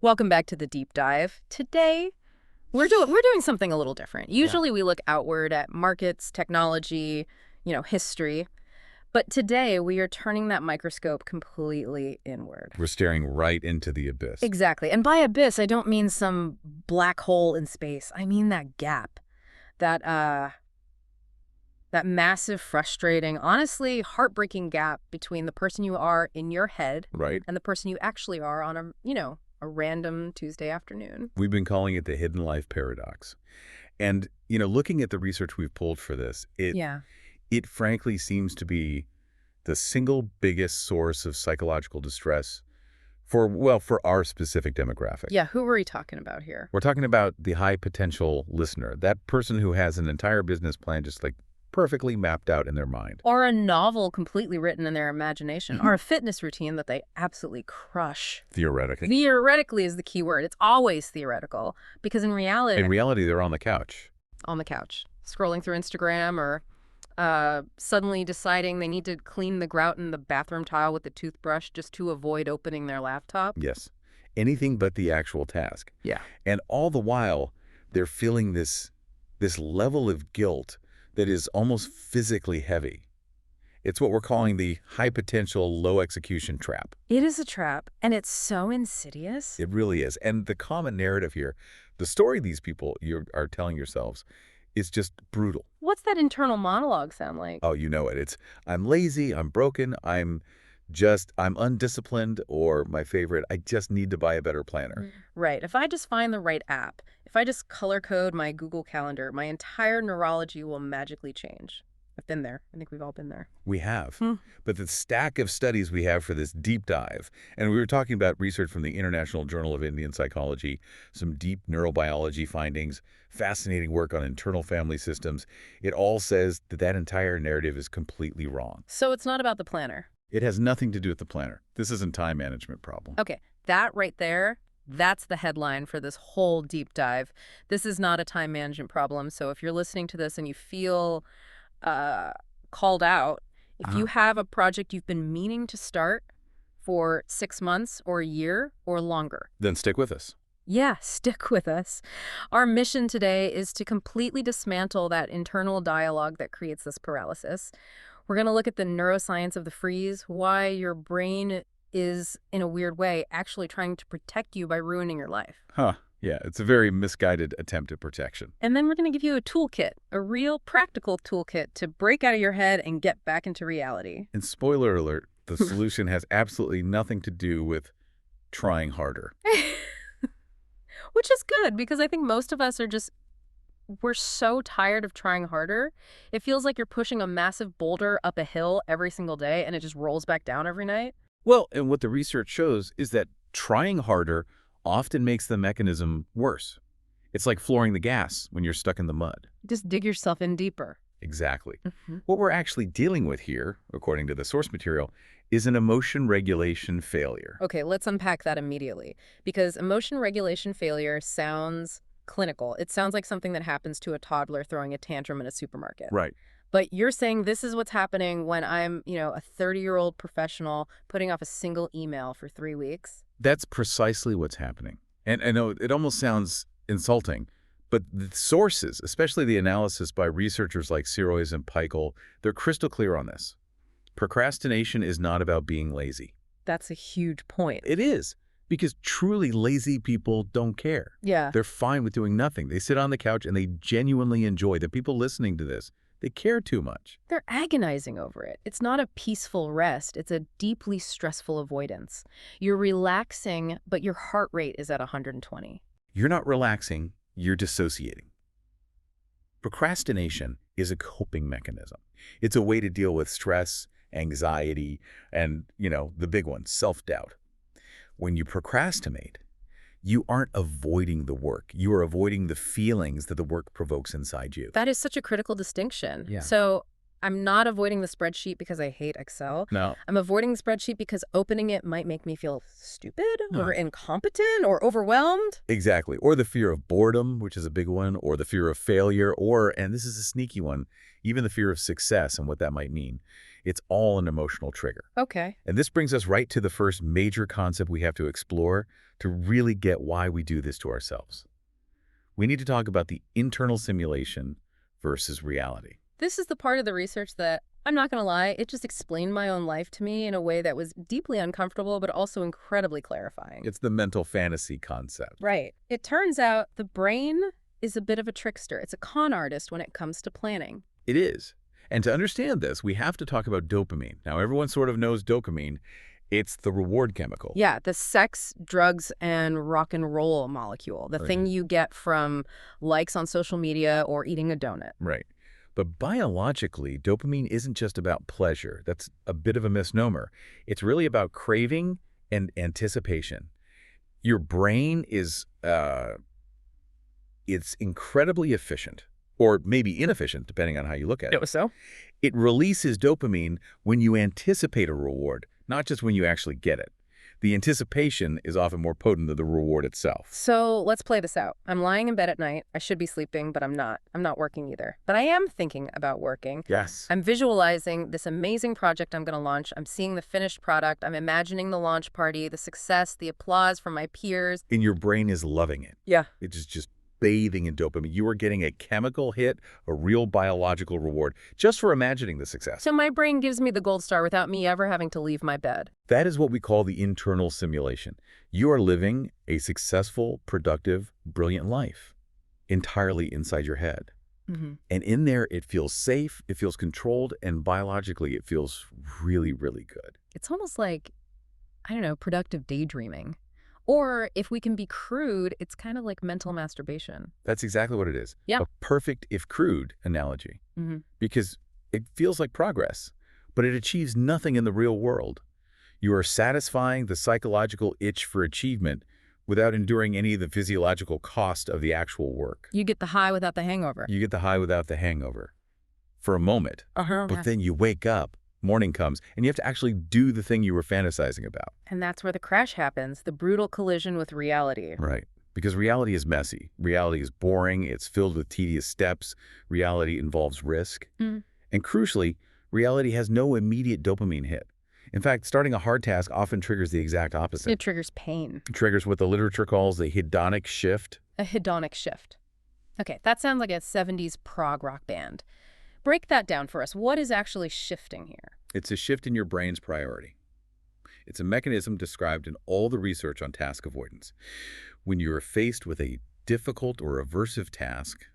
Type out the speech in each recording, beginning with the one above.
Welcome back to the deep dive. Today, we're doing something a little different. Usually we look outward at markets, technology, history. But today we are turning that microscope completely inward. We're staring right into the abyss. Exactly. And by abyss, I don't mean some black hole in space. I mean that gap. That massive, frustrating, honestly heartbreaking gap between the person you are in your head and the person you actually are on a random Tuesday afternoon. We've been calling it the hidden life paradox. And, looking at the research we've pulled for this, it frankly seems to be the single biggest source of psychological distress for our specific demographic. Yeah, who are we talking about here? We're talking about the high potential listener, that person who has an entire business plan just like perfectly mapped out in their mind. Or a novel completely written in their imagination, or a fitness routine that they absolutely crush. Theoretically. Theoretically is the key word. It's always theoretical, because in reality, they're on the couch. On the couch, scrolling through Instagram, or suddenly deciding they need to clean the grout in the bathroom tile with the toothbrush just to avoid opening their laptop. Yes. Anything but the actual task. Yeah. And all the while, they're feeling this level of guilt that is almost physically heavy. It's what we're calling the high potential, low execution trap. It is a trap, and it's so insidious. It really is. And the common narrative here, the story these people are telling yourselves, is just brutal. What's that internal monologue sound like? Oh, you know it. It's, I'm lazy, I'm broken, I'm undisciplined, or my favorite, I just need to buy a better planner. Right. If I just find the right app, if I just color code my Google Calendar, my entire neurology will magically change. I've been there. I think we've all been there. We have. But the stack of studies we have for this deep dive, and we were talking about research from the International Journal of Indian Psychology, some deep neurobiology findings, fascinating work on internal family systems, it all says that entire narrative is completely wrong. So it's not about the planner. It has nothing to do with the planner. This isn't a time management problem. Okay, that right there, that's the headline for this whole deep dive. This is not a time management problem. So if you're listening to this and you feel called out, if you have a project you've been meaning to start for 6 months or a year or longer, then stick with us. Yeah, stick with us. Our mission today is to completely dismantle that internal dialogue that creates this paralysis. We're going to look at the neuroscience of the freeze, why your brain is, in a weird way, actually trying to protect you by ruining your life. Yeah, it's a very misguided attempt at protection. And then we're going to give you a toolkit, a real practical toolkit to break out of your head and get back into reality. And spoiler alert, the solution has absolutely nothing to do with trying harder. Which is good, because I think most of us we're so tired of trying harder. It feels like you're pushing a massive boulder up a hill every single day and it just rolls back down every night. Well, and what the research shows is that trying harder often makes the mechanism worse. It's like flooring the gas when you're stuck in the mud. Just dig yourself in deeper. Exactly. What we're actually dealing with here, according to the source material, is an emotion regulation failure. Okay, let's unpack that immediately, because emotion regulation failure sounds clinical. It sounds like something that happens to a toddler throwing a tantrum in a supermarket. Right. But you're saying this is what's happening when I'm, a 30-year-old professional putting off a single email for 3 weeks? That's precisely what's happening. And I know it almost sounds insulting, but the sources, especially the analysis by researchers like Sirois and Peichel, they're crystal clear on this. Procrastination is not about being lazy. That's a huge point. It is, because truly lazy people don't care. Yeah. They're fine with doing nothing. They sit on the couch and they genuinely enjoy. The people listening to this, they care too much. They're agonizing over it. It's not a peaceful rest. It's a deeply stressful avoidance. You're relaxing, but your heart rate is at 120. You're not relaxing, you're dissociating. Procrastination is a coping mechanism. It's a way to deal with stress, anxiety, and, the big one, self-doubt. When you procrastinate, you aren't avoiding the work. You are avoiding the feelings that the work provokes inside you. That is such a critical distinction. Yeah. So I'm not avoiding the spreadsheet because I hate Excel. No. I'm avoiding the spreadsheet because opening it might make me feel stupid or No. incompetent or overwhelmed. Exactly. Or the fear of boredom, which is a big one, or the fear of failure, or, and this is a sneaky one, even the fear of success and what that might mean. It's all an emotional trigger. Okay. And this brings us right to the first major concept we have to explore to really get why we do this to ourselves. We need to talk about the internal simulation versus reality. This is the part of the research that, I'm not going to lie, it just explained my own life to me in a way that was deeply uncomfortable, but also incredibly clarifying. It's the mental fantasy concept. Right. It turns out the brain is a bit of a trickster. It's a con artist when it comes to planning. It is. And to understand this, we have to talk about dopamine. Now, everyone sort of knows dopamine. It's the reward chemical. Yeah, the sex, drugs, and rock and roll molecule, the thing you get from likes on social media or eating a donut. Right. But biologically, dopamine isn't just about pleasure. That's a bit of a misnomer. It's really about craving and anticipation. Your brain is it's incredibly efficient, or maybe inefficient, depending on how you look at it. So? It releases dopamine when you anticipate a reward, not just when you actually get it. The anticipation is often more potent than the reward itself. So let's play this out. I'm lying in bed at night. I should be sleeping, but I'm not. I'm not working either. But I am thinking about working. Yes. I'm visualizing this amazing project I'm going to launch. I'm seeing the finished product. I'm imagining the launch party, the success, the applause from my peers. And your brain is loving it. Yeah. It is just bathing in dopamine. You are getting a chemical hit, a real biological reward, just for imagining the success. So my brain gives me the gold star without me ever having to leave my bed. That is what we call the internal simulation. You are living a successful, productive, brilliant life entirely inside your head. Mm-hmm. And in there, it feels safe, it feels controlled, and biologically, it feels really, really good. It's almost like, I don't know, productive daydreaming. Or if we can be crude, it's kind of like mental masturbation. That's exactly what it is. Yeah. A perfect, if crude, analogy. Mm-hmm. Because it feels like progress, but it achieves nothing in the real world. You are satisfying the psychological itch for achievement without enduring any of the physiological cost of the actual work. You get the high without the hangover. You get the high without the hangover. For a moment. But then you wake up, morning comes, and you have to actually do the thing you were fantasizing about. And that's where the crash happens, the brutal collision with reality. Right. Because reality is messy. Reality is boring. It's filled with tedious steps. Reality involves risk. Mm. And crucially, reality has no immediate dopamine hit. In fact, starting a hard task often triggers the exact opposite. It triggers pain. It triggers what the literature calls the hedonic shift. A hedonic shift. Okay, that sounds like a 70s prog rock band. Break that down for us. What is actually shifting here? It's a shift in your brain's priority. It's a mechanism described in all the research on task avoidance. When you are faced with a difficult or aversive task,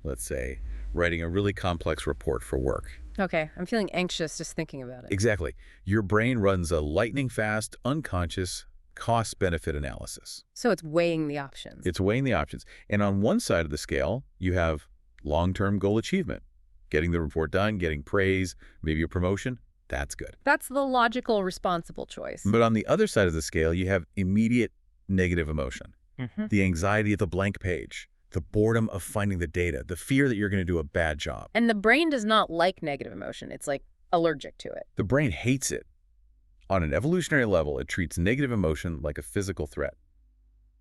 let's say writing a really complex report for work. Okay, I'm feeling anxious just thinking about it. Exactly. Your brain runs a lightning-fast, unconscious cost-benefit analysis. So it's weighing the options. It's weighing the options. And on one side of the scale, you have long-term goal achievement. Getting the report done, getting praise, maybe a promotion. That's good. That's the logical, responsible choice. But on the other side of the scale, you have immediate negative emotion. Mm-hmm. The anxiety of the blank page, the boredom of finding the data, the fear that you're going to do a bad job. And the brain does not like negative emotion. It's like allergic to it. The brain hates it. On an evolutionary level, it treats negative emotion like a physical threat.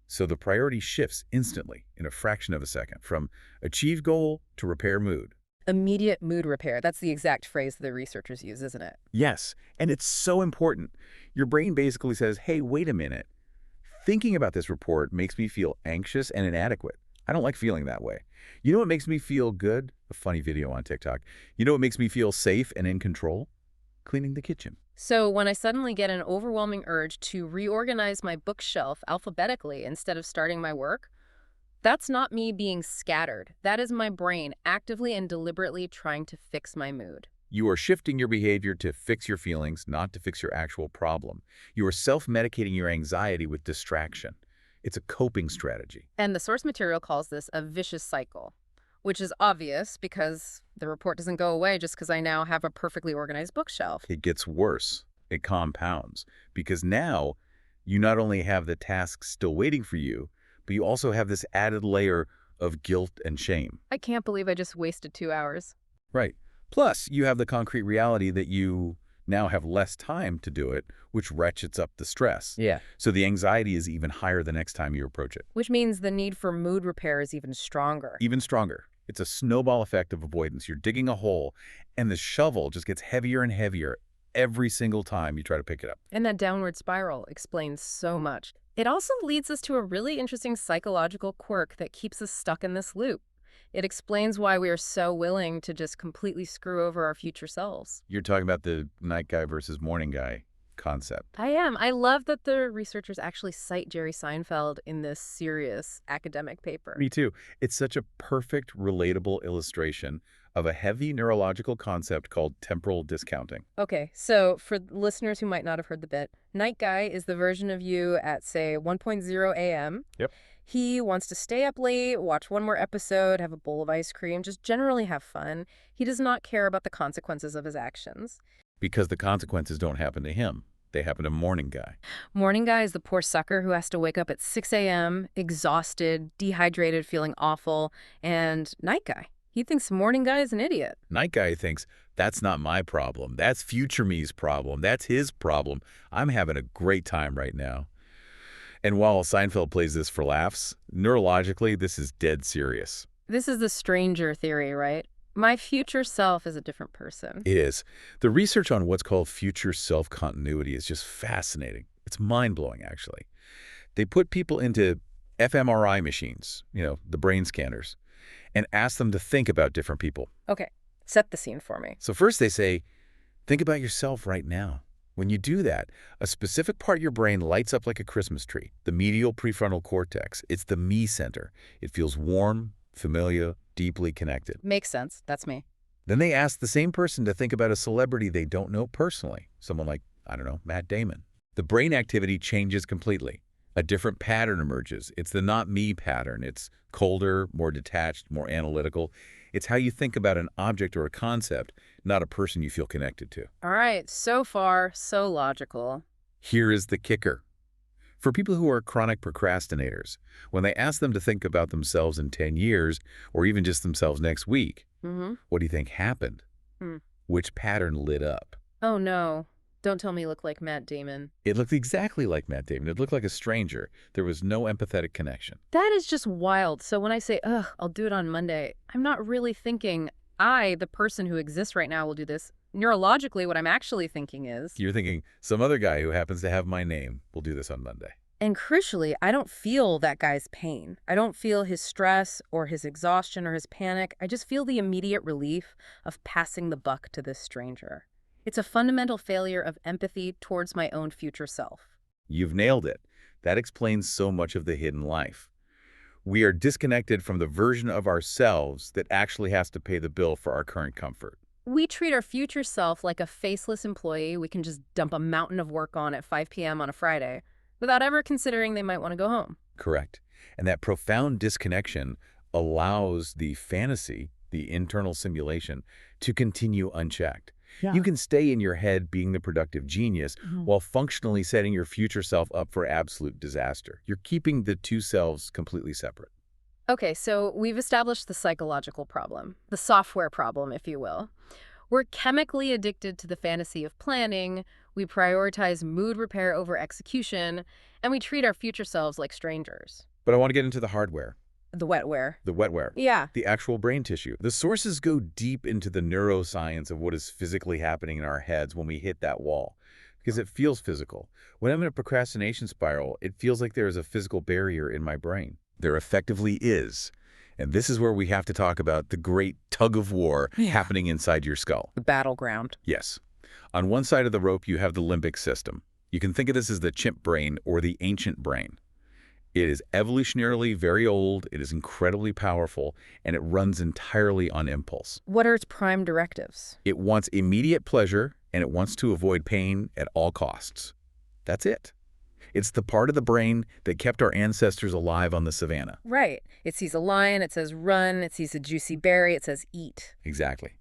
So the priority shifts instantly in a fraction of a second from achieve goal to repair mood. Immediate mood repair. That's the exact phrase the researchers use, isn't it? Yes, and it's so important. Your brain basically says, hey, wait a minute. Thinking about this report makes me feel anxious and inadequate. I don't like feeling that way. You know what makes me feel good? A funny video on TikTok. You know what makes me feel safe and in control? Cleaning the kitchen. So when I suddenly get an overwhelming urge to reorganize my bookshelf alphabetically instead of starting my work, that's not me being scattered. That is my brain actively and deliberately trying to fix my mood. You are shifting your behavior to fix your feelings, not to fix your actual problem. You are self-medicating your anxiety with distraction. It's a coping strategy. And the source material calls this a vicious cycle, which is obvious because the report doesn't go away just because I now have a perfectly organized bookshelf. It gets worse. It compounds. Because now, you not only have the tasks still waiting for you, but you also have this added layer of guilt and shame. I can't believe I just wasted 2 hours. Right. Plus, you have the concrete reality that you now have less time to do it, which ratchets up the stress. Yeah. So the anxiety is even higher the next time you approach it. Which means the need for mood repair is even stronger. Even stronger. It's a snowball effect of avoidance. You're digging a hole, and the shovel just gets heavier and heavier every single time you try to pick it up. And that downward spiral explains so much. It also leads us to a really interesting psychological quirk that keeps us stuck in this loop. It explains why we are so willing to just completely screw over our future selves. You're talking about the night guy versus morning guy concept. I am. I love that the researchers actually cite Jerry Seinfeld in this serious academic paper. Me too. It's such a perfect, relatable illustration of a heavy neurological concept called temporal discounting. Okay, so for listeners who might not have heard the bit, Night Guy is the version of you at, say, 1:0 a.m. Yep. He wants to stay up late, watch one more episode, have a bowl of ice cream, just generally have fun. He does not care about the consequences of his actions. Because the consequences don't happen to him. They happen to morning guy. Morning Guy is the poor sucker who has to wake up at 6 a.m., exhausted, dehydrated, feeling awful. And Night Guy, he thinks Morning Guy is an idiot. Night guy thinks, that's not my problem. That's future me's problem. That's his problem. I'm having a great time right now. And while Seinfeld plays this for laughs, neurologically, this is dead serious. This is the stranger theory, right? My future self is a different person. It is. The research on what's called future self-continuity is just fascinating. It's mind-blowing, actually. They put people into fMRI machines, the brain scanners, and ask them to think about different people. Okay, set the scene for me. So first they say, think about yourself right now. When you do that, a specific part of your brain lights up like a Christmas tree, the medial prefrontal cortex. It's the me center. It feels warm, familiar, deeply connected. Makes sense. That's me. Then they ask the same person to think about a celebrity they don't know personally, someone like, I don't know, Matt Damon. The brain activity changes completely. A different pattern emerges. It's the not me pattern. It's colder, more detached, more analytical. It's how you think about an object or a concept, not a person you feel connected to. All right, so far, so logical. Here is the kicker. For people who are chronic procrastinators, when they ask them to think about themselves in 10 years, or even just themselves next week, what do you think happened? Which pattern lit up? Oh, no. Don't tell me you look like Matt Damon. It looked exactly like Matt Damon. It looked like a stranger. There was no empathetic connection. That is just wild. So when I say, ugh, I'll do it on Monday, I'm not really thinking I, the person who exists right now, will do this. Neurologically, what I'm actually thinking is... You're thinking, some other guy who happens to have my name will do this on Monday. And crucially, I don't feel that guy's pain. I don't feel his stress or his exhaustion or his panic. I just feel the immediate relief of passing the buck to this stranger. It's a fundamental failure of empathy towards my own future self. You've nailed it. That explains so much of the hidden life. We are disconnected from the version of ourselves that actually has to pay the bill for our current comfort. We treat our future self like a faceless employee we can just dump a mountain of work on at 5 p.m. on a Friday without ever considering they might want to go home. Correct. And that profound disconnection allows the fantasy, the internal simulation, to continue unchecked. Yeah. You can stay in your head being the productive genius while functionally setting your future self up for absolute disaster. You're keeping the two selves completely separate. Okay, so we've established the psychological problem, the software problem, if you will. We're chemically addicted to the fantasy of planning, we prioritize mood repair over execution, and we treat our future selves like strangers. But I want to get into the hardware. The wetware. The wetware. Yeah. The actual brain tissue. The sources go deep into the neuroscience of what is physically happening in our heads when we hit that wall, because it feels physical. When I'm in a procrastination spiral, it feels like there is a physical barrier in my brain. There effectively is. And this is where we have to talk about the great tug of war happening inside your skull. The battleground. Yes. On one side of the rope, you have the limbic system. You can think of this as the chimp brain or the ancient brain. It is evolutionarily very old, it is incredibly powerful, and it runs entirely on impulse. What are its prime directives? It wants immediate pleasure, and it wants to avoid pain at all costs. That's it. It's the part of the brain that kept our ancestors alive on the savannah. Right. It sees a lion, it says run, it sees a juicy berry, it says eat. Exactly.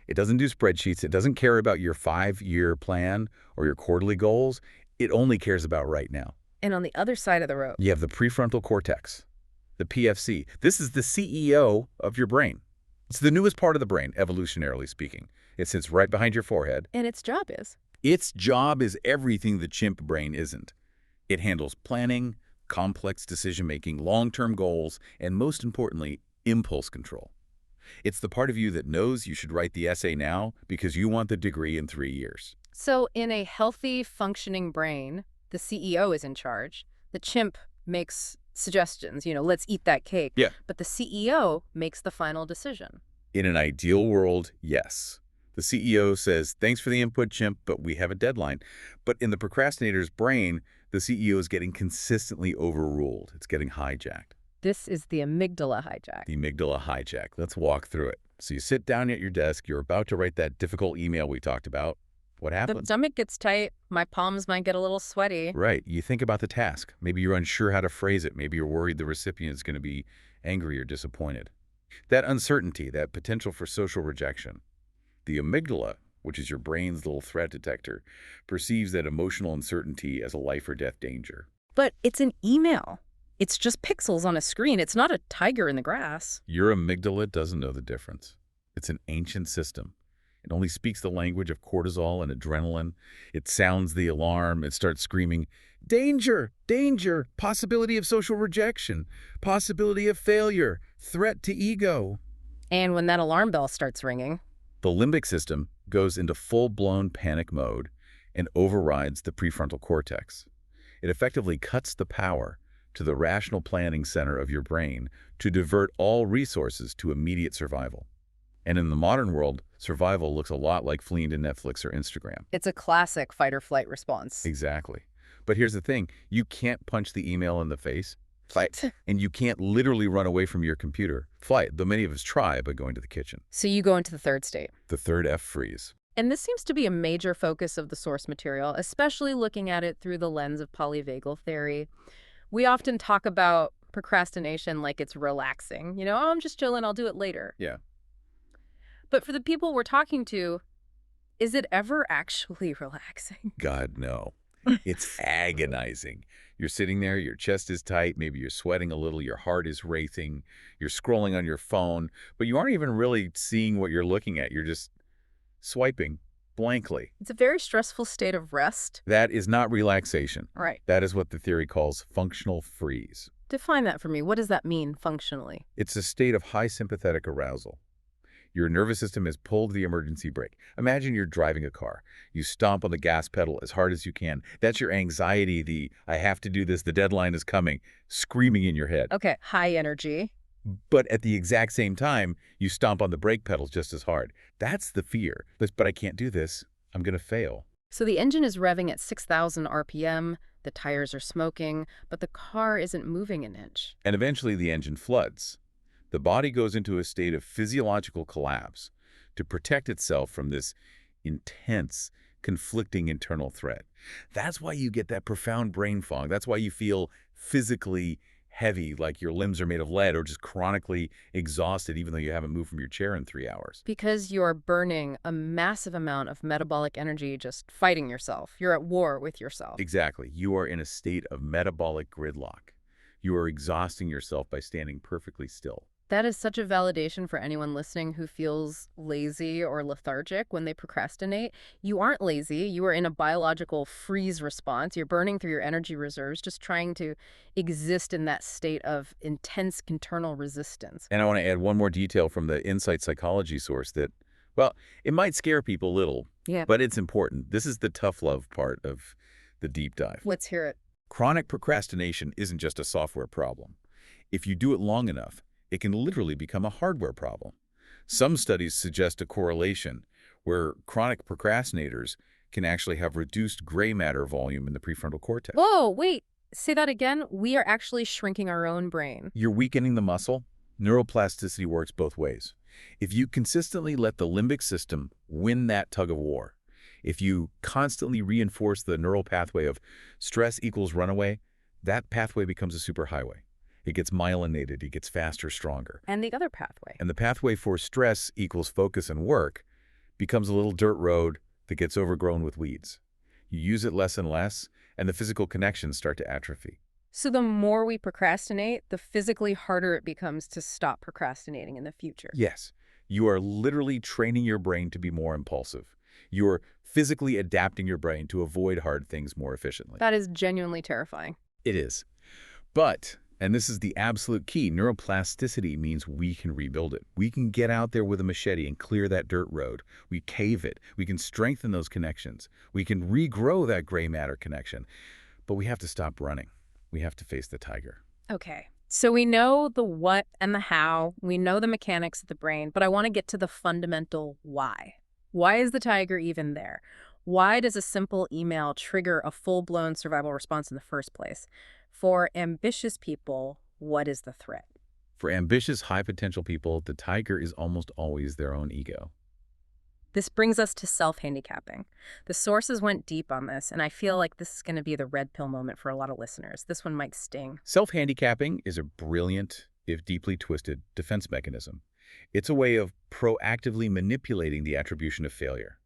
It doesn't do spreadsheets, it doesn't care about your 5-year plan or your quarterly goals. It only cares about right now. And on the other side of the rope, You have the prefrontal cortex, the PFC. This is the CEO of your brain. It's the newest part of the brain, evolutionarily speaking. It sits right behind your forehead. And its job is? Its job is everything the chimp brain isn't. It handles planning, complex decision-making, long-term goals, and most importantly, impulse control. It's the part of you that knows you should write the essay now because you want the degree in 3 years. So in a healthy, functioning brain, the CEO is in charge. The chimp makes suggestions, let's eat that cake. Yeah. But the CEO makes the final decision. In an ideal world, yes. The CEO says, thanks for the input, chimp, but we have a deadline. But in the procrastinator's brain, the CEO is getting consistently overruled. It's getting hijacked. This is the amygdala hijack. The amygdala hijack. Let's walk through it. So you sit down at your desk, you're about to write that difficult email we talked about. What The happens? stomach gets tight. My palms might get a little sweaty. Right. You think about the task. Maybe you're unsure how to phrase it. Maybe you're worried the recipient is going to be angry or disappointed. That uncertainty, that potential for social rejection. The amygdala, which is your brain's little threat detector, perceives that emotional uncertainty as a life or death danger. But it's an email. It's just pixels on a screen. It's not a tiger in the grass. Your amygdala doesn't know the difference. It's an ancient system. It only speaks the language of cortisol and adrenaline. It sounds the alarm. It starts screaming, danger, danger, possibility of social rejection, possibility of failure, threat to ego. And when that alarm bell starts ringing, The limbic system goes into full-blown panic mode and overrides the prefrontal cortex. It effectively cuts the power to the rational planning center of your brain to divert all resources to immediate survival. And in the modern world, survival looks a lot like fleeing to Netflix or Instagram. it's a classic fight or flight response. Exactly. But here's the thing. You can't punch the email in the face. Fight. And you can't literally run away from your computer. Flight, though many of us try by going to the kitchen. So you go into the third state. The third F, freeze. And this seems to be a major focus of the source material, especially looking at it through the lens of polyvagal theory. We often talk about procrastination like it's relaxing. Oh, I'm just chilling, I'll do it later. Yeah. But for the people we're talking to, is it ever actually relaxing? God, no. It's agonizing. You're sitting there, your chest is tight, maybe you're sweating a little, your heart is racing, you're scrolling on your phone, but you aren't even really seeing what you're looking at. You're just swiping blankly. It's a very stressful state of rest. That is not relaxation. Right. That is what the theory calls functional freeze. Define that for me. What does that mean functionally? It's a state of high sympathetic arousal. Your nervous system has pulled the emergency brake. Imagine you're driving a car. You stomp on the gas pedal as hard as you can. That's your anxiety, the I have to do this, the deadline is coming, screaming in your head. Okay, high energy. But at the exact same time, you stomp on the brake pedals just as hard. That's the fear. But I can't do this. I'm going to fail. So the engine is revving at 6,000 RPM, the tires are smoking, but the car isn't moving an inch. And eventually the engine floods. The body goes into a state of physiological collapse to protect itself from this intense, conflicting internal threat. That's why you get that profound brain fog. That's why you feel physically heavy, like your limbs are made of lead, or just chronically exhausted, even though you haven't moved from your chair in 3 hours. Because you're burning a massive amount of metabolic energy just fighting yourself. You're at war with yourself. Exactly. You are in a state of metabolic gridlock. You are exhausting yourself by standing perfectly still. That is such a validation for anyone listening who feels lazy or lethargic when they procrastinate. You aren't lazy. You are in a biological freeze response. You're burning through your energy reserves, just trying to exist in that state of intense internal resistance. And I want to add one more detail from the Insight Psychology source that, well, it might scare people a little, Yeah. but it's important. This is the tough love part of the deep dive. Let's hear it. Chronic procrastination isn't just a software problem. If you do it long enough, it can literally become a hardware problem. Some studies suggest a correlation where chronic procrastinators can actually have reduced gray matter volume in the prefrontal cortex. Whoa, wait. Say that again. We are actually shrinking our own brain. You're weakening the muscle. Neuroplasticity works both ways. If you consistently let the limbic system win that tug of war, if you constantly reinforce the neural pathway of stress equals runaway, that pathway becomes a superhighway. It gets myelinated, it gets faster, stronger. And the other pathway. And the pathway for stress equals focus and work becomes a little dirt road that gets overgrown with weeds. You use it less and less, and the physical connections start to atrophy. So the more we procrastinate, the physically harder it becomes to stop procrastinating in the future. Yes, You are literally training your brain to be more impulsive. You're physically adapting your brain to avoid hard things more efficiently. That is genuinely terrifying. It is. But, and this is the absolute key, neuroplasticity means we can rebuild it. We can get out there with a machete and clear that dirt road. We cave it. We can strengthen those connections. We can regrow that gray matter connection. But we have to stop running. We have to face the tiger. Okay. So we know the what and the how. We know the mechanics of the brain, but I want to get to the fundamental why. Why is the tiger even there? Why does a simple email trigger a full-blown survival response in the first place? For ambitious people, what is the threat? For ambitious, high-potential people, the tiger is almost always their own ego. This brings us to self-handicapping. The sources went deep on this, and I feel like this is going to be the red pill moment for a lot of listeners. This one might sting. Self-handicapping is a brilliant, if deeply twisted, defense mechanism. It's a way of proactively manipulating the attribution of failure.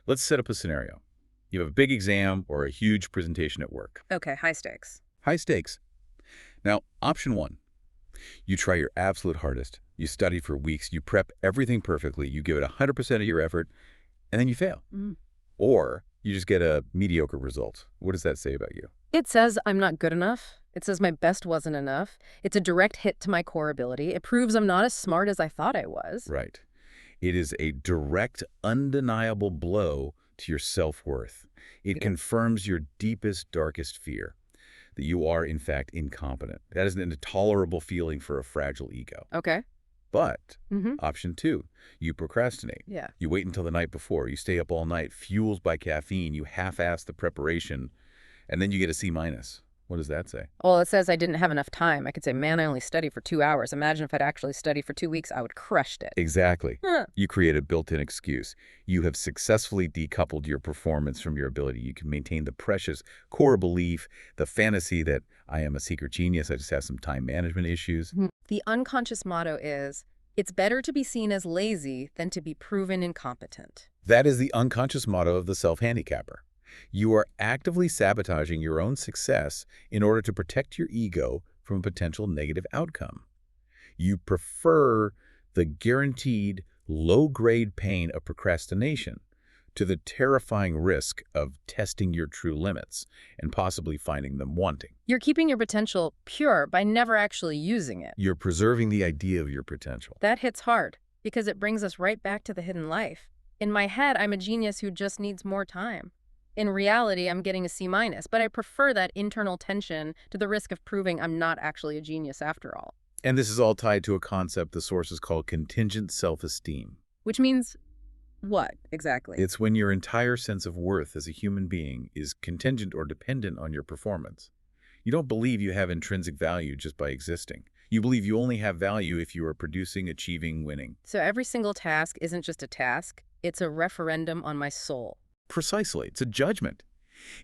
Let's set up a scenario. You have a big exam or a huge presentation at work. Okay, high stakes. High stakes. Now, option one, you try your absolute hardest. You study for weeks. You prep everything perfectly. You give it 100% of your effort, and then you fail. Or you just get a mediocre result. What does that say about you? It says I'm not good enough. It says my best wasn't enough. It's a direct hit to my core ability. It proves I'm not as smart as I thought I was. Right. It is a direct, undeniable blow to your self-worth. It confirms your deepest, darkest fear, that you are, in fact, incompetent. That is an intolerable feeling for a fragile ego. Okay. But option two, you procrastinate. Yeah. You wait until the night before. You stay up all night, fueled by caffeine. You half-ass the preparation, and then you get a C minus. What does that say? Well, it says I didn't have enough time. I could say, man, I only studied for 2 hours. Imagine if I'd actually studied for 2 weeks, I would crushed it. Exactly. You create a built-in excuse. You have successfully decoupled your performance from your ability. You can maintain the precious core belief, the fantasy that I am a secret genius, I just have some time management issues. The unconscious motto is, it's better to be seen as lazy than to be proven incompetent. That is the unconscious motto of the self-handicapper. You are actively sabotaging your own success in order to protect your ego from a potential negative outcome. You prefer the guaranteed low-grade pain of procrastination to the terrifying risk of testing your true limits and possibly finding them wanting. You're keeping your potential pure by never actually using it. You're preserving the idea of your potential. That hits hard because it brings us right back to the hidden life. In my head, I'm a genius who just needs more time. In reality, I'm getting a C minus, but I prefer that internal tension to the risk of proving I'm not actually a genius after all. And this is all tied to a concept the sources call contingent self-esteem. Which means what, exactly? It's when your entire sense of worth as a human being is contingent or dependent on your performance. You don't believe you have intrinsic value just by existing. You believe you only have value if you are producing, achieving, winning. So every single task isn't just a task, it's a referendum on my soul. Precisely. It's a judgment.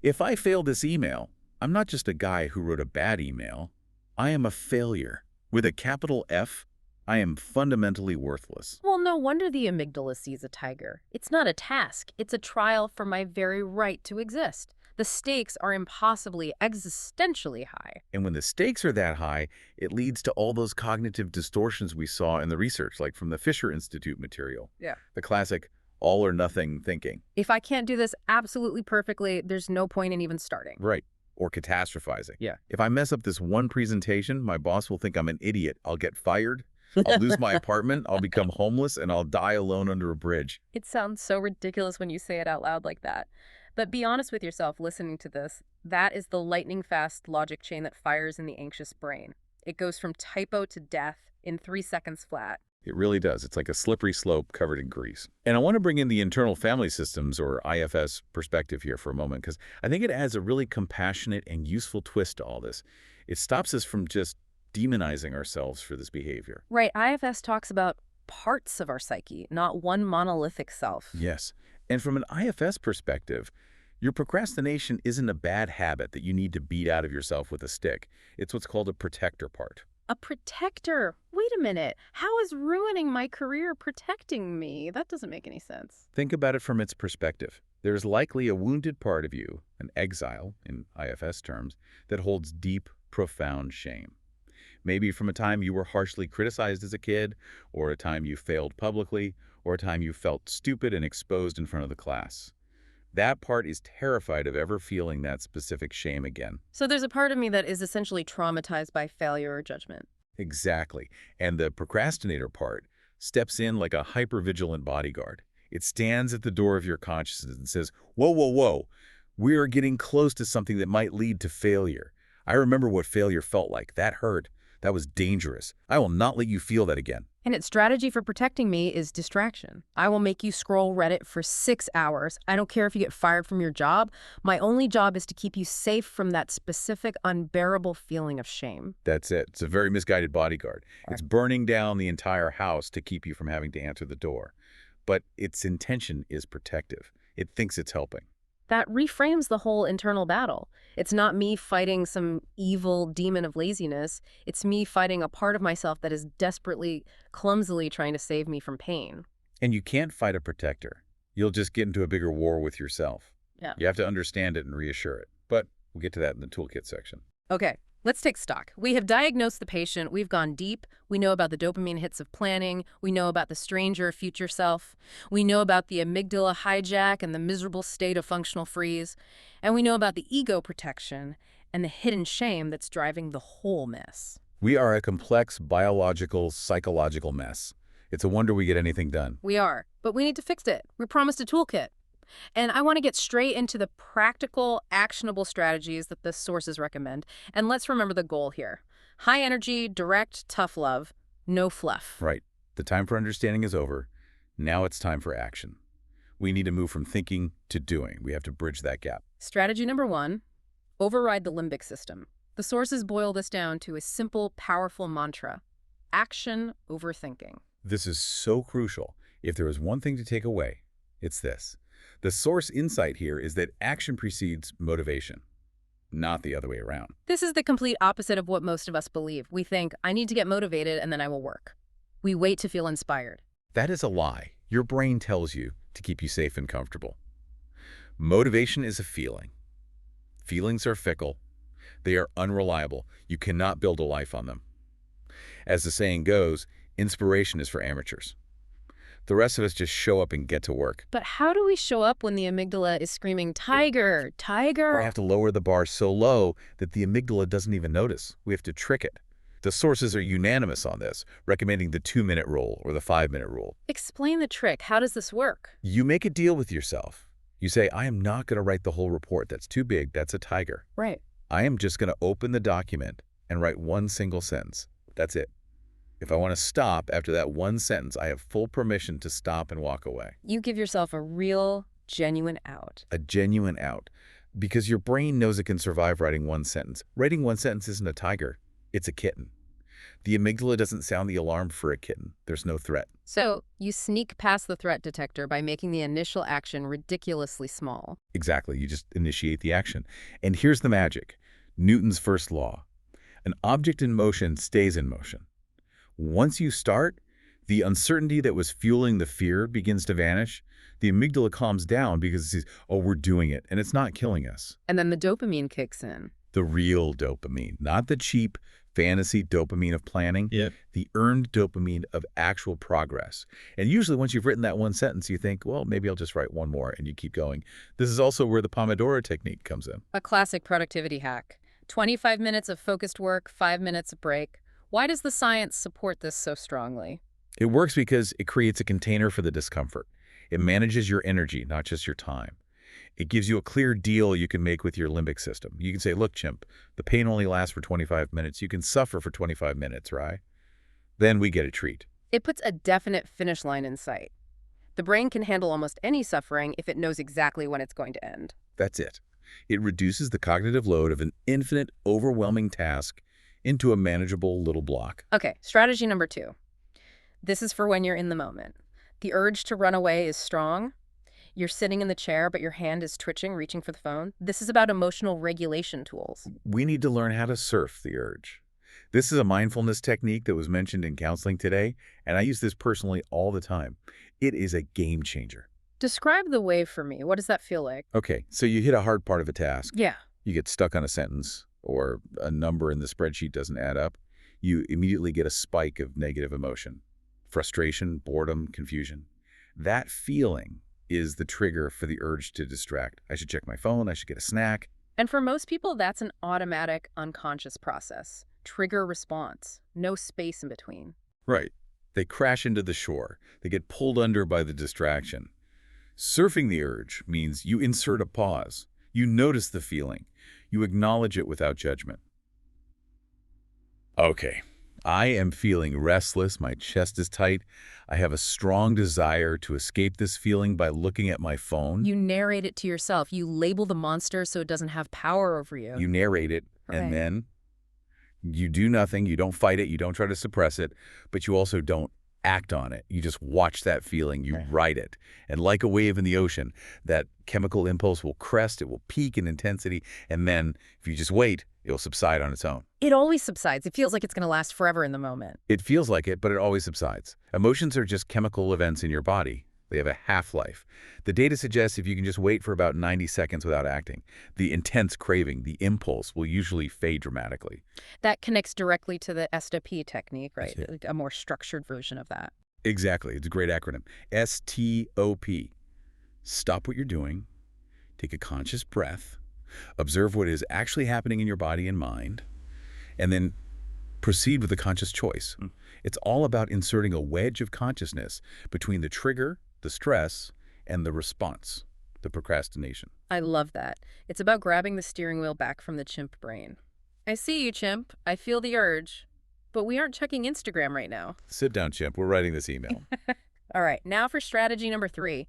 If I fail this email, I'm not just a guy who wrote a bad email. I am a failure. With a capital F, I am fundamentally worthless. Well, no wonder the amygdala sees a tiger. It's not a task. It's a trial for my very right to exist. The stakes are impossibly existentially high. And when the stakes are that high, it leads to all those cognitive distortions we saw in the research, like from the Fisher Institute material. Yeah. The classic all or nothing thinking. If I can't do this absolutely perfectly, there's no point in even starting. Right. Or catastrophizing. Yeah. If I mess up this one presentation, my boss will think I'm an idiot. I'll get fired. I'll lose my apartment. I'll become homeless, and I'll die alone under a bridge. It sounds so ridiculous when you say it out loud like that. But be honest with yourself listening to this. That is the lightning-fast logic chain that fires in the anxious brain. It goes from typo to death in 3 seconds flat. It really does. It's like a slippery slope covered in grease. And I want to bring in the internal family systems, or IFS, perspective here for a moment, because I think it adds a really compassionate and useful twist to all this. It stops us from just demonizing ourselves for this behavior. Right. IFS talks about parts of our psyche, not one monolithic self. Yes. And from an IFS perspective, your procrastination isn't a bad habit that you need to beat out of yourself with a stick. It's what's called a protector part. A protector? Wait a minute. How is ruining my career protecting me? That doesn't make any sense. Think about it from its perspective. There's likely a wounded part of you, an exile in IFS terms, that holds deep, profound shame. Maybe from a time you were harshly criticized as a kid, or a time you failed publicly, or a time you felt stupid and exposed in front of the class. That part is terrified of ever feeling that specific shame again. So there's a part of me that is essentially traumatized by failure or judgment. Exactly. And the procrastinator part steps in like a hypervigilant bodyguard. It stands at the door of your consciousness and says, whoa, whoa, whoa, we are getting close to something that might lead to failure. I remember what failure felt like. That hurt. That was dangerous. I will not let you feel that again. And its strategy for protecting me is distraction. I will make you scroll Reddit for 6 hours. I don't care if you get fired from your job. My only job is to keep you safe from that specific, unbearable feeling of shame. That's it. It's a very misguided bodyguard. Right. It's burning down the entire house to keep you from having to answer the door. But its intention is protective. It thinks it's helping. That reframes the whole internal battle. It's not me fighting some evil demon of laziness. It's me fighting a part of myself that is desperately, clumsily trying to save me from pain. And you can't fight a protector. You'll just get into a bigger war with yourself. Yeah. You have to understand it and reassure it. But we'll get to that in the toolkit section. Okay, let's take stock. We have diagnosed the patient. We've gone deep. We know about the dopamine hits of planning. We know about the stranger future self. We know about the amygdala hijack and the miserable state of functional freeze. And we know about the ego protection and the hidden shame that's driving the whole mess. We are a complex biological, psychological mess. It's a wonder we get anything done. We are, but we need to fix it. We promised a toolkit. And I want to get straight into the practical, actionable strategies that the sources recommend. And let's remember the goal here. High energy, direct, tough love, no fluff. Right. The time for understanding is over. Now it's time for action. We need to move from thinking to doing. We have to bridge that gap. Strategy number 1, override the limbic system. The sources boil this down to a simple, powerful mantra: action over thinking. This is so crucial. If there is one thing to take away, it's this. The source insight here is that action precedes motivation, not the other way around. This is the complete opposite of what most of us believe. We think, I need to get motivated and then I will work. We wait to feel inspired. That is a lie. Your brain tells you to keep you safe and comfortable. Motivation is a feeling. Feelings are fickle. They are unreliable. You cannot build a life on them. As the saying goes, inspiration is for amateurs. The rest of us just show up and get to work. But how do we show up when the amygdala is screaming, tiger, tiger? I have to lower the bar so low that the amygdala doesn't even notice. We have to trick it. The sources are unanimous on this, recommending the 2-minute rule or the 5-minute rule. Explain the trick. How does this work? You make a deal with yourself. You say, I am not going to write the whole report. That's too big. That's a tiger. Right. I am just going to open the document and write one single sentence. That's it. If I want to stop after that one sentence, I have full permission to stop and walk away. You give yourself a real, genuine out. A genuine out. Because your brain knows it can survive writing one sentence. Writing one sentence isn't a tiger. It's a kitten. The amygdala doesn't sound the alarm for a kitten. There's no threat. So you sneak past the threat detector by making the initial action ridiculously small. Exactly. You just initiate the action. And here's the magic. Newton's first law. An object in motion stays in motion. Once you start, the uncertainty that was fueling the fear begins to vanish. The amygdala calms down because it says, oh, we're doing it, and it's not killing us. And then the dopamine kicks in. The real dopamine, not the cheap fantasy dopamine of planning, the earned dopamine of actual progress. And usually once you've written that one sentence, you think, well, maybe I'll just write one more, and you keep going. This is also where the Pomodoro technique comes in. A classic productivity hack. 25 minutes of focused work, 5 minutes of break. Why does the science support this so strongly? It works because it creates a container for the discomfort. It manages your energy, not just your time. It gives you a clear deal you can make with your limbic system. You can say, look, chimp, the pain only lasts for 25 minutes. You can suffer for 25 minutes, right? Then we get a treat. It puts a definite finish line in sight. The brain can handle almost any suffering if it knows exactly when it's going to end. That's it. It reduces the cognitive load of an infinite, overwhelming task into a manageable little block. Okay, strategy number 2. This is for when you're in the moment. The urge to run away is strong. You're sitting in the chair, but your hand is twitching, reaching for the phone. This is about emotional regulation tools. We need to learn how to surf the urge. This is a mindfulness technique that was mentioned in counseling today, and I use this personally all the time. It is a game changer. Describe the wave for me. What does that feel like? Okay, so you hit a hard part of a task. Yeah. You get stuck on a sentence, or a number in the spreadsheet doesn't add up. you immediately get a spike of negative emotion. Frustration, boredom, confusion. That feeling is the trigger for the urge to distract. I should check my phone, I should get a snack. And for most people, that's an automatic, unconscious process. Trigger response. No space in between. Right. They crash into the shore. They get pulled under by the distraction. Surfing the urge means you insert a pause. You notice the feeling. You acknowledge it without judgment. Okay, I am feeling restless. My chest is tight. I have a strong desire to escape this feeling by looking at my phone. You narrate it to yourself. You label the monster so it doesn't have power over you. You narrate it, Right. and then you do nothing. You don't fight it. You don't try to suppress it, but you also don't act on it. You just watch that feeling. You Right. ride it. And like a wave in the ocean, that chemical impulse will crest. It will peak in intensity. And then if you just wait, it will subside on its own. It always subsides. It feels like it's going to last forever in the moment. It feels like it, but it always subsides. Emotions are just chemical events in your body. They have a half-life. The data suggests if you can just wait for about 90 seconds without acting, the intense craving, the impulse, will usually fade dramatically. That connects directly to the STP technique, right? That's it. Like a more structured version of that. Exactly. It's a great acronym. STOP. Stop what you're doing. Take a conscious breath. Observe what is actually happening in your body and mind. And then proceed with a conscious choice. It's all about inserting a wedge of consciousness between the trigger, the stress, and the response, the procrastination. I love that. It's about grabbing the steering wheel back from the chimp brain. I see you, chimp. I feel the urge. But we aren't checking Instagram right now. Sit down, chimp. We're writing this email. All right, now for strategy number 3,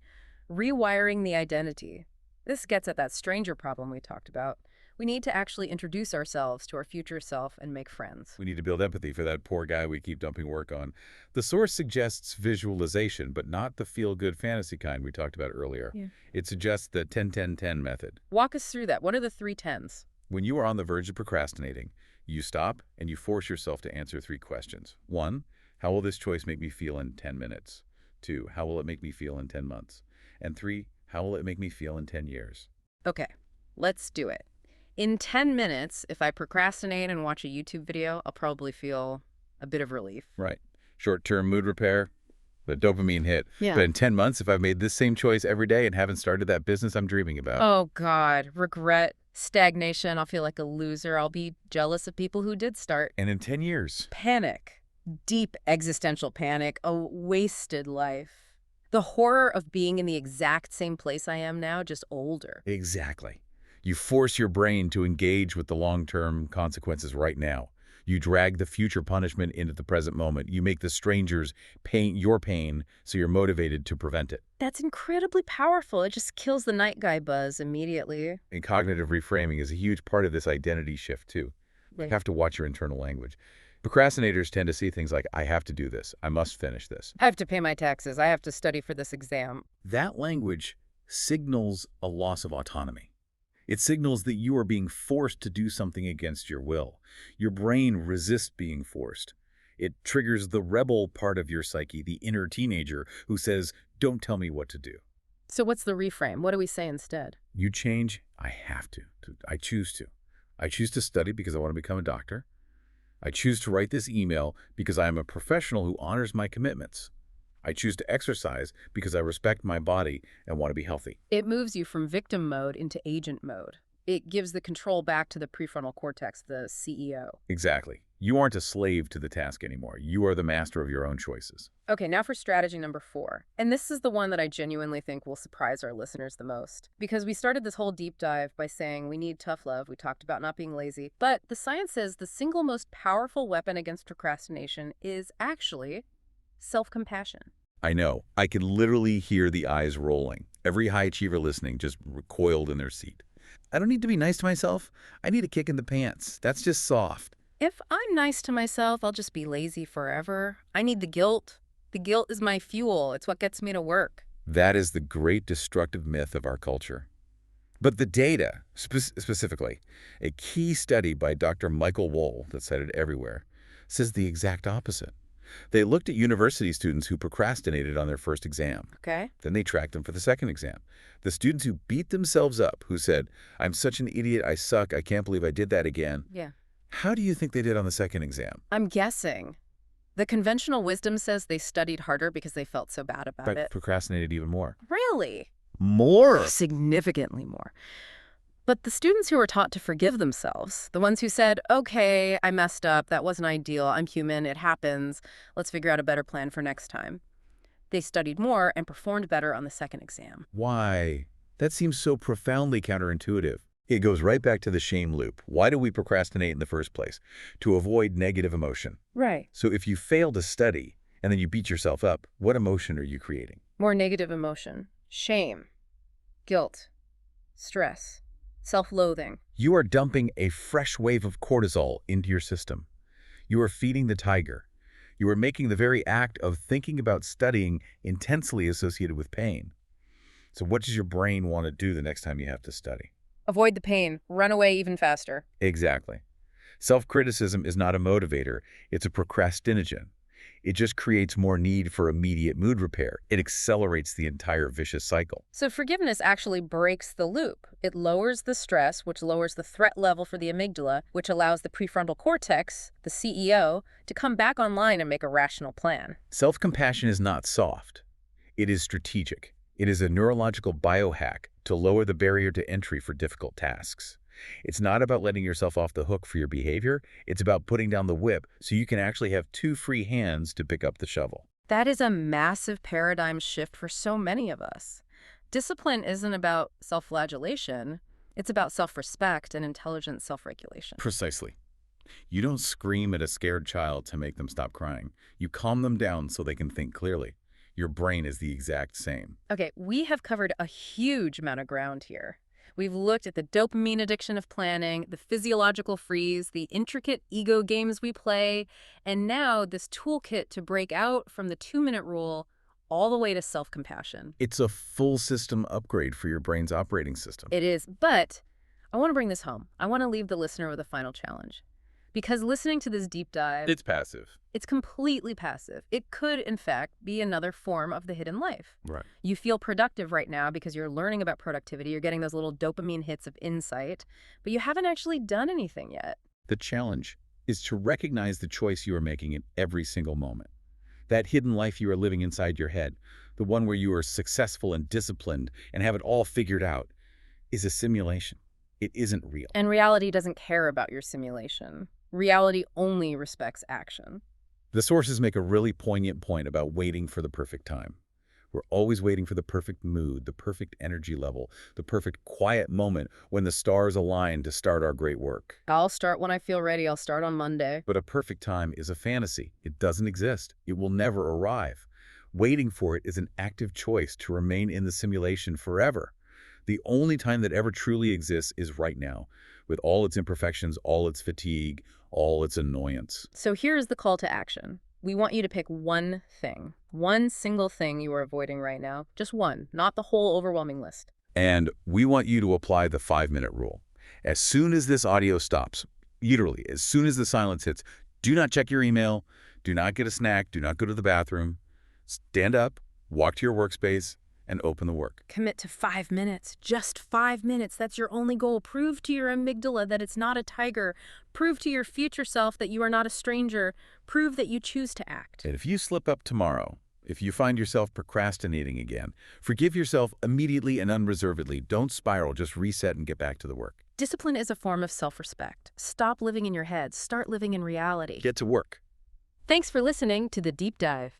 rewiring the identity. This gets at that stranger problem we talked about. We need to actually introduce ourselves to our future self and make friends. We need to build empathy for that poor guy we keep dumping work on. The source suggests visualization, but not the feel-good fantasy kind we talked about earlier. Yeah. It suggests the 10-10-10 method. Walk us through that. What are the 3 10s? When you are on the verge of procrastinating, you stop and you force yourself to answer 3 questions. 1, how will this choice make me feel in 10 minutes? 2, how will it make me feel in 10 months? And 3, how will it make me feel in 10 years? Okay, let's do it. In 10 minutes, if I procrastinate and watch a YouTube video, I'll probably feel a bit of relief. Right. Short-term mood repair, the dopamine hit. Yeah. But in 10 months, if I've made this same choice every day and haven't started that business I'm dreaming about. Oh, God. Regret, stagnation. I'll feel like a loser. I'll be jealous of people who did start. And in 10 years. Panic. Deep existential panic. A wasted life. The horror of being in the exact same place I am now, just older. Exactly. You force your brain to engage with the long-term consequences right now. You drag the future punishment into the present moment. You make the strangers pain your pain so you're motivated to prevent it. That's incredibly powerful. It just kills the night guy buzz immediately. And cognitive reframing is a huge part of this identity shift, too. You Right. have to watch your internal language. Procrastinators tend to see things like, I have to do this. I must finish this. I have to pay my taxes. I have to study for this exam. That language signals a loss of autonomy. It signals that you are being forced to do something against your will. Your brain resists being forced. It triggers the rebel part of your psyche, the inner teenager, who says, don't tell me what to do. So what's the reframe? What do we say instead? You change, I have to. I choose to. I choose to study because I want to become a doctor. I choose to write this email because I am a professional who honors my commitments. I choose to exercise because I respect my body and want to be healthy. It moves you from victim mode into agent mode. It gives the control back to the prefrontal cortex, the CEO. Exactly. You aren't a slave to the task anymore. You are the master of your own choices. Okay, now for strategy number 4. And this is the one that I genuinely think will surprise our listeners the most. Because we started this whole deep dive by saying we need tough love. We talked about not being lazy. But the science says the single most powerful weapon against procrastination is actually self-compassion. I know. I can literally hear the eyes rolling. Every high achiever listening just recoiled in their seat. I don't need to be nice to myself. I need a kick in the pants. That's just soft. If I'm nice to myself, I'll just be lazy forever. I need the guilt. The guilt is my fuel. It's what gets me to work. That is the great destructive myth of our culture. But the data, specifically, a key study by Dr. Michael Wohl that's cited everywhere, says the exact opposite. They looked at university students who procrastinated on their first exam. Okay? Then they tracked them for the second exam. The students who beat themselves up, who said, I'm such an idiot, I suck, I can't believe I did that again, Yeah. How do you think they did on the second exam? I'm guessing. The conventional wisdom says they studied harder because they felt so bad about But it. procrastinated even more. Really? More? Significantly more. But the students who were taught to forgive themselves, the ones who said, okay, I messed up, that wasn't ideal, I'm human, it happens, let's figure out a better plan for next time. They studied more and performed better on the second exam. Why? That seems so profoundly counterintuitive. It goes right back to the shame loop. Why do we procrastinate in the first place? To avoid negative emotion. Right. So if you fail to study and then you beat yourself up, what emotion are you creating? More negative emotion. Shame. Guilt. Stress. Self-loathing. You are dumping a fresh wave of cortisol into your system. You are feeding the tiger. You are making the very act of thinking about studying intensely associated with pain. So what does your brain want to do the next time you have to study? Avoid the pain. Run away even faster. Exactly. Self-criticism is not a motivator, it's a procrastinogen. It just creates more need for immediate mood repair. It accelerates the entire vicious cycle. So forgiveness actually breaks the loop. It lowers the stress, which lowers the threat level for the amygdala, which allows the prefrontal cortex, the CEO, to come back online and make a rational plan. Self-compassion is not soft. It is strategic. It is a neurological biohack to lower the barrier to entry for difficult tasks. It's not about letting yourself off the hook for your behavior. It's about putting down the whip so you can actually have two free hands to pick up the shovel. That is a massive paradigm shift for so many of us. Discipline isn't about self-flagellation. It's about self-respect and intelligent self-regulation. Precisely. You don't scream at a scared child to make them stop crying. You calm them down so they can think clearly. Your brain is the exact same. Okay, we have covered a huge amount of ground here. We've looked at the dopamine addiction of planning, the physiological freeze, the intricate ego games we play, and now this toolkit to break out from the 2-minute rule all the way to self-compassion. It's a full system upgrade for your brain's operating system. It is, but I want to bring this home. I want to leave the listener with a final challenge. Because listening to this deep dive, It's passive. it's completely passive. It could, in fact, be another form of the hidden life. Right. You feel productive right now because you're learning about productivity, you're getting those little dopamine hits of insight, but you haven't actually done anything yet. The challenge is to recognize the choice you are making in every single moment. That hidden life you are living inside your head, the one where you are successful and disciplined and have it all figured out, is a simulation. It isn't real. And reality doesn't care about your simulation. Reality only respects action. The sources make a really poignant point about waiting for the perfect time. We're always waiting for the perfect mood, the perfect energy level, the perfect quiet moment when the stars align to start our great work. I'll start when I feel ready. I'll start on Monday. But a perfect time is a fantasy. It doesn't exist. It will never arrive. Waiting for it is an active choice to remain in the simulation forever. The only time that ever truly exists is right now, with all its imperfections, all its fatigue, all its annoyance. So here's the call to action. We want you to pick one thing, one single thing you are avoiding right now. Just one, not the whole overwhelming list. And we want you to apply the 5-minute rule. As soon as this audio stops, literally, as soon as the silence hits, do not check your email, do not get a snack, do not go to the bathroom. Stand up, walk to your workspace, and open the work. Commit to 5 minutes, just 5 minutes. That's your only goal. Prove to your amygdala that it's not a tiger. Prove to your future self that you are not a stranger. Prove that you choose to act. And if you slip up tomorrow, if you find yourself procrastinating again, forgive yourself immediately and unreservedly. Don't spiral, just reset and get back to the work. Discipline is a form of self-respect. Stop living in your head. Start living in reality. Get to work. Thanks for listening to The Deep Dive.